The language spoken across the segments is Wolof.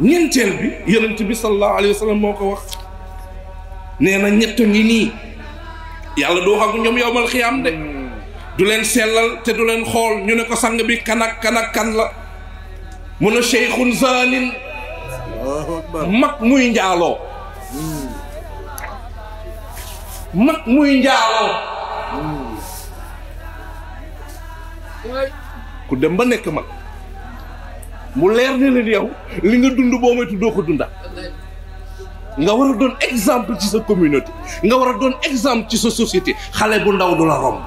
ñeenteel bi yonent bi sallallahu alayhi wa sallam moo ko wax nee na ñett ngi nii yàlla du wax ak ñoom yowmal xiyaam de du leen sellal te du leen xool ñu ne ko sang bi kan ak kan la mun a cheikhun zaanin mag muy njaaloo mag muy njaaloo ku dem ba nekk mag mu leer ne leen yow li nga dund boo moytu doo ko dunda nga war a doon exemple ci sa communauté nga war a doon exemple ci sa société xale bu ndaw du la romb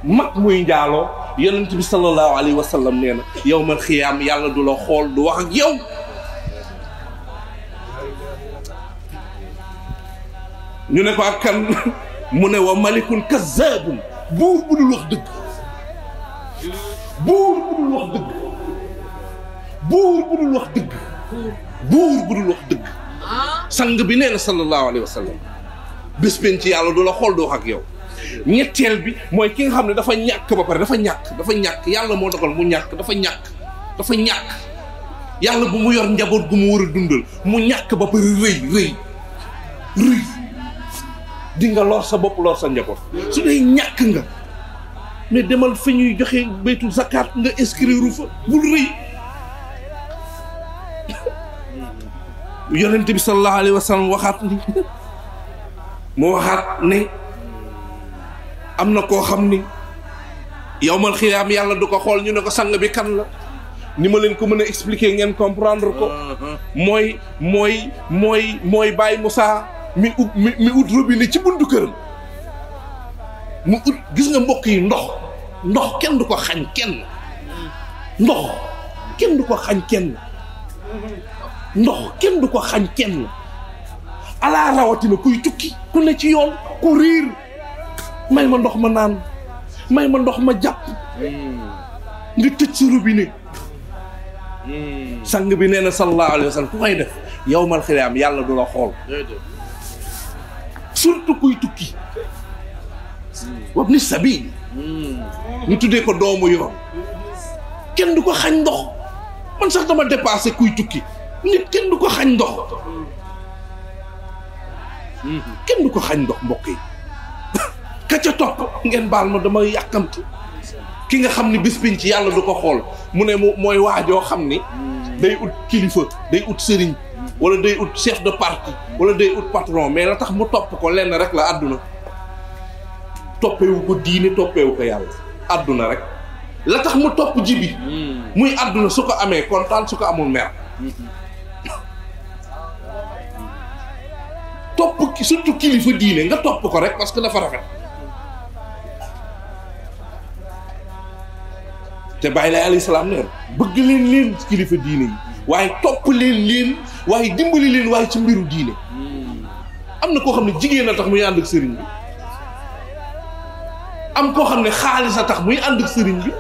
mag muy njaaloo yonent bi sallallahu alayhi wa sallam nee na yawmal xiyaam yàlla du la xool du wax ak yow ñu ne ko ak kan mu ne wa malikun kazzabun buur bu dul wax dëgg buur bu dul wax dëgg buur bu dul wax dëgg buur bu dul wax dëgg sang bi nee na sallallahu alayhi wa sallam bés benn ci yàlla du la xool du wax ak yow ñetteel bi mooy ki nga xam ne dafa ñàkk ba pare dafa ñàkk yàlla moo dogal mu ñàkk dafa ñàkk yàlla bu mu yor njaboot gu mu war a dundal mu ñàkk ba pare rëy di nga lor sa bopp lor sa njaboot su dee ñàkk nga mais demal fi ñuy joxe baytul zakat nga inscrire fa bul rëy yonent bi sallallahu alayhi wa sallam waxaat ni mu waxaat ne am na koo xam ni yawmal xiyaam yàlla du ko xool ñu ne ko sang bi kan la ni ma leen ko mën a expliquer ngeen comprendre ko mooy Baye Moussa mi ut robinet ci buntu këram mu ut gis nga mbokk yi ndox kenn du ko xañ kenn ndox kenn du ko xañ kenn ndox kenn du ko xañ kenn alaa rawatina kuy tukki ku ne ci yoon ku riir may ma ndox ma naan may ma ndox ma jàpp nga tëj sa robinet sang bi nee na sallallahu alayhi wa sallam ku koy def yawmal xiyaam yàlla du la xool surtout kuy tukki wabni sabil ñu tuddee ko doomu yoon kenn du ko xañ ndox man sax dama dépassé kuy tukki nit kenn du ko xañ ndox kenn du ko xañ ndox mbokk yi ka ca topp ngeen baal ma dama yàkkamti ki nga xam ni bis biñ ci yàlla du ko xool mu ne mooy waajoo xam ni day ut kilifa day ut sëriñ wala day ut chef de parti wala day ut patron mais la tax mu topp ko lenn rek la àdduna toppewu ko diine toppewu ko yàlla àdduna rek la tax mu topp ji bi muy àdduna su ko amee kontaan su ko amul mer topp surtout kilifa diine nga topp ko rek parce que dafa rafet te bàyyi lay alayhi salaam ne bëgg leen kilifa diine yi waaye topp leen waaye dimbali leen waaye ci mbiru diine am na koo xam ne jigéen a tax muy ànd ak sëriñ bi am koo xam ne xaalis a tax muy ànd ak sëriñ bi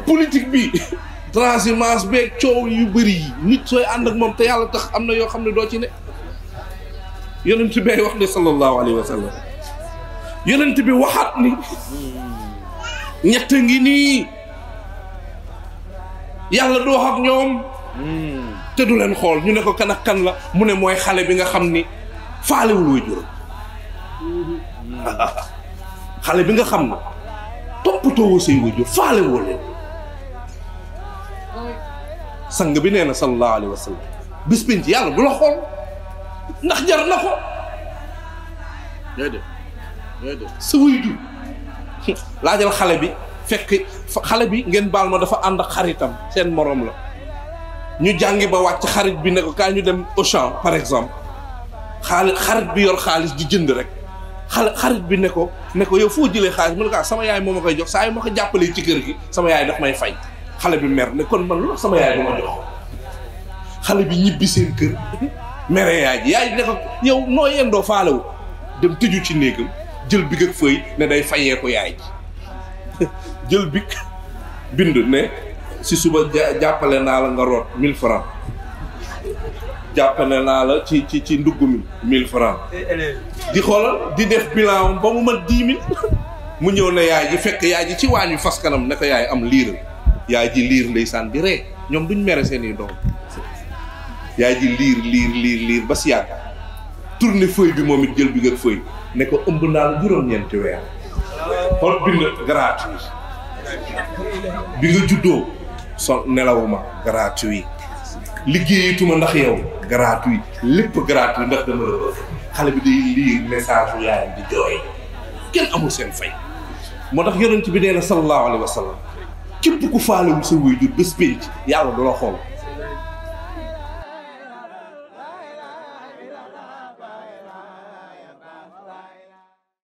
politique bi transhumance beeg coow yu bëri yi nit sooy ànd ak moom te yàlla tax am na yoo xam ne doo ci ne yonent bi wax ne sallallahu alayhi wa sallam yonent bi waxaat ni ñett ngi nii yàlla du wax ak ñoom te du leen xool ñu ne ko kan ak kan la mu ne mooy xale bi nga xam ni faalewul waajuram xale bi nga xam ne toppatoo say waajur faalewoo leen sang bi nee na sallallahu alayhi wa sallam bis pénc yàlla du la xool ndax jar na ko déedéet sa waajur laajal xale bi fekk xale bi ngeen baal ma dafa ànd ak xaritam seen moroom la ñu jàngi ba wàcc xarit bi ne ko kaa ñu dem Auchan par exemple xarit bi yor xaalis di jënd rek xarit bi ne ko yow foo jëlee xaalis mu ne ko sama yaay moo ma koy jox saa yi ma ko jàppalee ci kër gi sama yaay daf may fay xale bi mer ne kon man lu sama yaay du ma jox xale bi ñibbi seen kër mere yaay ne ko yow noo yendoo faalewu dem tëju ci néegam jël big ak fëy ne day fayee ko yaay ji jël big bind ne si suba jàppale naa la nga root 1000 francs jàppale naa la ci ndugg mi 1000 francs di xoolal di def bilan ba mu mat 10 000 mu ñëw ne yaay ji fekk yaay ji ci waañ wi fas kanam ne ko yaay am liiral yaay ji liir ndeysaan di ree ñoom duñ mere seeni doom yaay ji liir ba si yàgg tourné feuille bi moom it jël bi nga feuille ne ko ëmb naa la juróom-ñeenti weer xool bind gratuit bi nga juddoo so nelawuma gratuit liggéeyatuma ndax yow gratuit lépp gratuit ndax dama la bëgg xale bi day lire message yu yaayam di jooy kenn amul seen fay moo tax yonent bi nee na sallallahu alayhi wa sallam képp ku faalewul sa waajur bés pénc yàlla du la xool